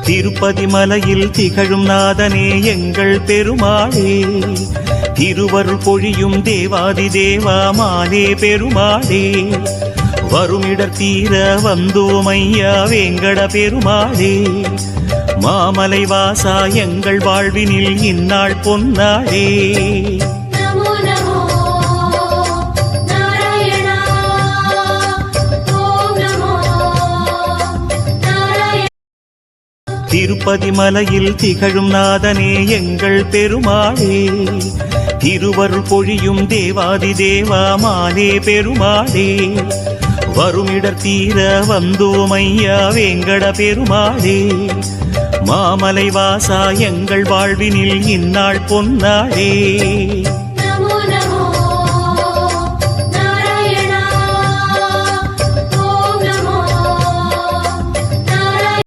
திருப்பதி மலையில் திகழும் நாதனே எங்கள் பெருமாளே, திருவருள் பொழியும் தேவாதி தேவா மாலே பெருமாளே, வருமிடர் தீர வந்தோம் ஐயா வேங்கட பெருமாளே, மாமலை வாசா எங்கள் வாழ்வினில் இந்நாள் பொன்னாளே. திருப்பதி மலையில் திகழும் நாதனே எங்கள் பெருமாளே, திருவருள் பொழியும் தேவாதி தேவா மாலே பெருமாளே, வருமிடர் தீர வந்தோம் ஐயா வேங்கட பெருமாளே, மாமலை வாசா எங்கள் வாழ்வினில் இந்நாள் பொன்னாளே.